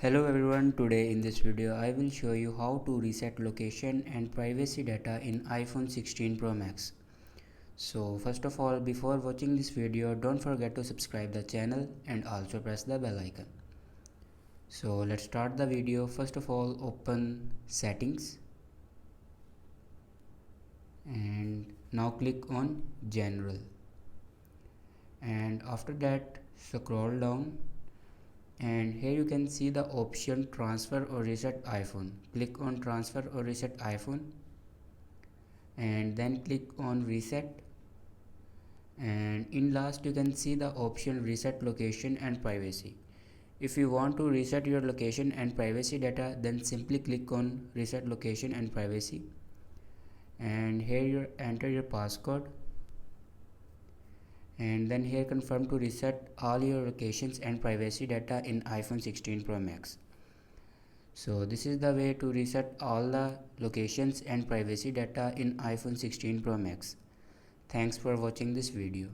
Hello everyone, today in this video I will show you how to reset location and privacy data in iPhone 16 Pro Max. So first of all, before watching this video, don't forget to subscribe the channel and also press the bell icon. So let's start the video. First of all, open settings and now click on general, and after that scroll down, and here you can see the option transfer or reset iPhone. Click on transfer or reset iPhone and then click on reset, and in last you can see the option reset location and privacy. If you want to reset your location and privacy data, then simply click on reset location and privacy, and here you enter your passcode, and then here confirm to reset all your locations and privacy data in iPhone 16 Pro Max. So this is the way to reset all the locations and privacy data in iPhone 16 Pro Max. Thanks for watching this video.